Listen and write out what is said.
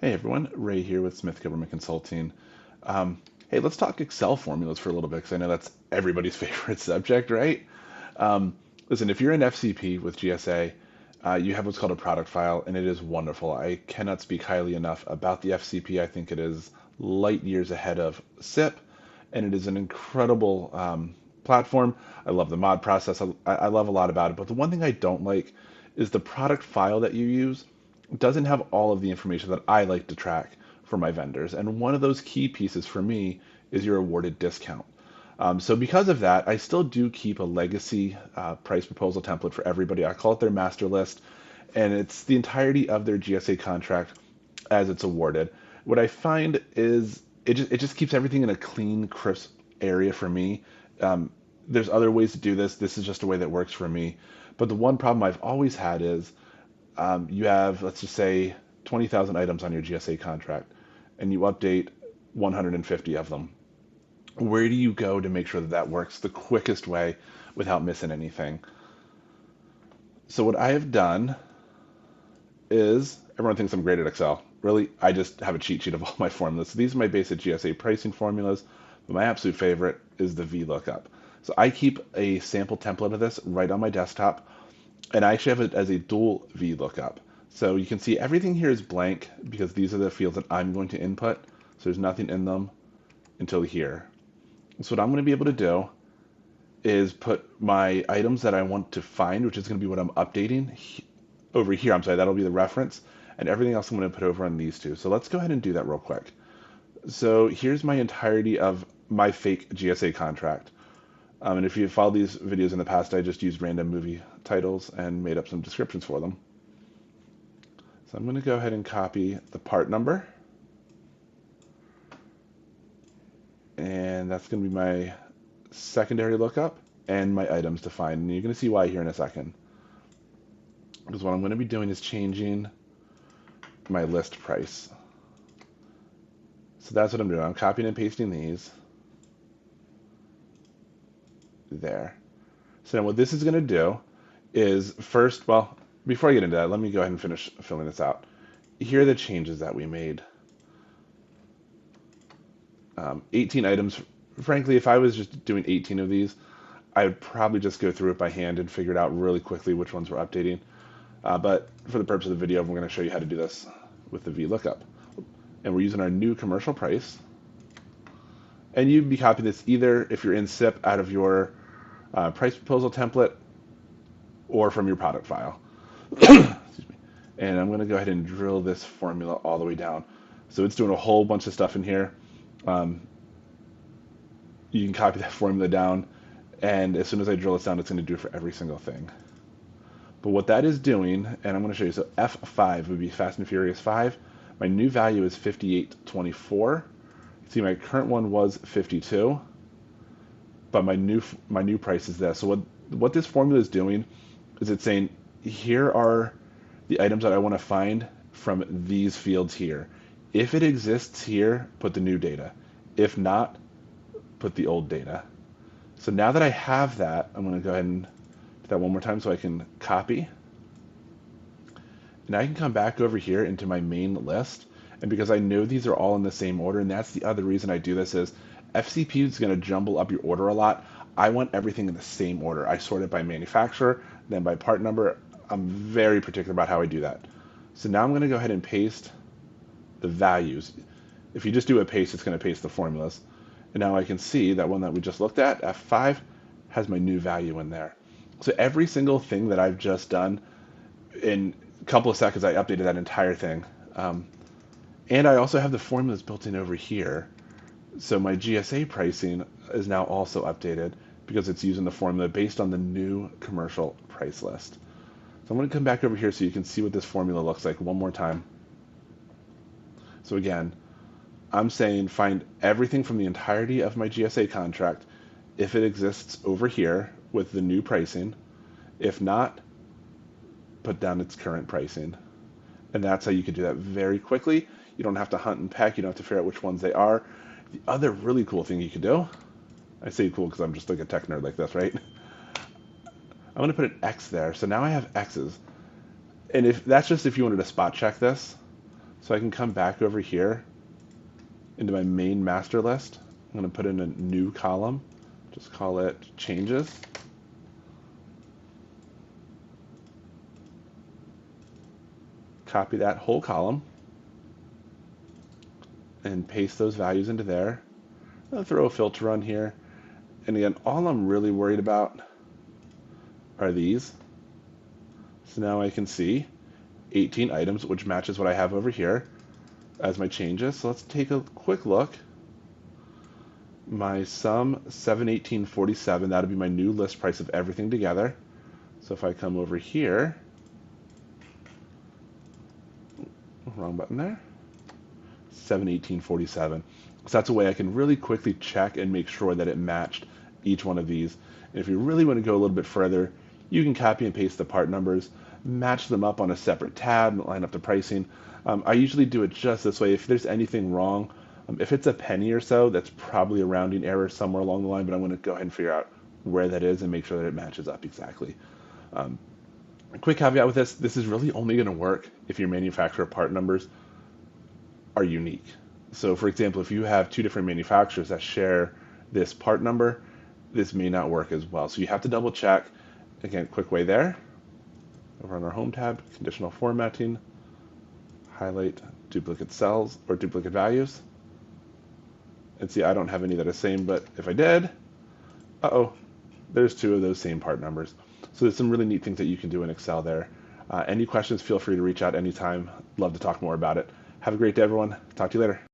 Hey everyone, Ray here with Smith Government Consulting. Hey, let's talk Excel formulas for a little bit because I know that's everybody's favorite subject, right? Listen, if you're in FCP with GSA, you have what's called a product file, and it is wonderful. I cannot speak highly enough about the FCP. I think it is light years ahead of SIP, and it is an incredible platform. I love the mod process. I love a lot about it, but the one thing I don't like is the product file that you use doesn't have all of the information that I like to track for my vendors. And one of those key pieces for me is your awarded discount. So because of that, I still do keep a legacy price proposal template for everybody. I call it their master list, and it's the entirety of their GSA contract as it's awarded. What I find is it just keeps everything in a clean, crisp area for me. There's other ways to do this. This is just a way that works for me. But the one problem I've always had is you have, let's just say, 20,000 items on your GSA contract, and you update 150 of them. Where do you go to make sure that that works the quickest way without missing anything? So what I have done is, everyone thinks I'm great at Excel. Really, I just have a cheat sheet of all my formulas. So these are my basic GSA pricing formulas, but my absolute favorite is the VLOOKUP. So I keep a sample template of this right on my desktop, and I actually have it as a dual VLOOKUP. So you can see everything here is blank because these are the fields that I'm going to input. So there's nothing in them until here. So what I'm going to be able to do is put my items that I want to find, which is going to be what I'm updating over here. I'm sorry, that'll be the reference, and everything else I'm going to put over on these two. So let's go ahead and do that real quick. So here's my entirety of my fake GSA contract. And if you followed these videos in the past, I just used random movie titles and made up some descriptions for them. So I'm going to go ahead and copy the part number. And that's going to be my secondary lookup and my items to find. And you're going to see why here in a second. Because what I'm going to be doing is changing my list price. So that's what I'm doing. I'm copying and pasting these. There. So now what this is going to do is first, well, before I get into that, let me go ahead and finish filling this out. Here are the changes that we made. 18 items. Frankly, if I was just doing 18 of these, I would probably just go through it by hand and figure it out really quickly which ones we're updating. But for the purpose of the video, we're going to show you how to do this with the VLOOKUP. And we're using our new commercial price. And you'd be copying this either if you're in SIP out of your price proposal template or from your product file. Excuse me. And I'm going to go ahead and drill this formula all the way down. So it's doing a whole bunch of stuff in here. You can copy that formula down, and as soon as I drill this down, it's going to do it for every single thing. But what that is doing, and I'm going to show you, so F5 would be Fast and Furious 5. My new value is 58.24. See, my current one was 52, but my new price is this. So what this formula is doing is it's saying, here are the items that I want to find from these fields here. If it exists here, put the new data. If not, put the old data. So now that I have that, I'm going to go ahead and do that one more time so I can copy. And I can come back over here into my main list. And because I know these are all in the same order, and that's the other reason I do this, is FCP is going to jumble up your order a lot. I want everything in the same order. I sort it by manufacturer, then by part number. I'm very particular about how I do that. So now I'm going to go ahead and paste the values. If you just do a paste, it's going to paste the formulas. And now I can see that one that we just looked at, F5, has my new value in there. So every single thing that I've just done, in a couple of seconds, I updated that entire thing. And I also have the formulas built in over here. So my GSA pricing is now also updated because it's using the formula based on the new commercial price list. So I'm going to come back over here so you can see what this formula looks like one more time. So again, I'm saying find everything from the entirety of my GSA contract if it exists over here with the new pricing. If not, put down its current pricing. And that's how you can do that very quickly. You don't have to hunt and peck. You don't have to figure out which ones they are. The other really cool thing you could do, I say cool because I'm just like a tech nerd like this, right? I'm going to put an X there. So now I have X's. And if that's just if you wanted to spot check this. So I can come back over here into my main master list. I'm going to put in a new column. Just call it changes. Copy that whole column and paste those values into there. I'll throw a filter on here. And again, all I'm really worried about are these. So now I can see 18 items, which matches what I have over here as my changes. So let's take a quick look. My sum 718.47, that'll be my new list price of everything together. So if I come over here, wrong button there, 718.47. So that's a way I can really quickly check and make sure that it matched each one of these. And if you really want to go a little bit further, you can copy and paste the part numbers, match them up on a separate tab, and line up the pricing. I usually do it just this way. If there's anything wrong, if it's a penny or so, that's probably a rounding error somewhere along the line, but I'm going to go ahead and figure out where that is and make sure that it matches up exactly. A quick caveat with this is really only going to work if your manufacturer part numbers are unique. So for example, if you have two different manufacturers that share this part number, this may not work as well. So you have to double check. Again, quick way there. Over on our Home tab, conditional formatting, highlight duplicate cells or duplicate values. And see, I don't have any that are the same, but if I did, there's two of those same part numbers. So there's some really neat things that you can do in Excel there. Any questions, feel free to reach out anytime. Love to talk more about it. Have a great day, everyone. Talk to you later.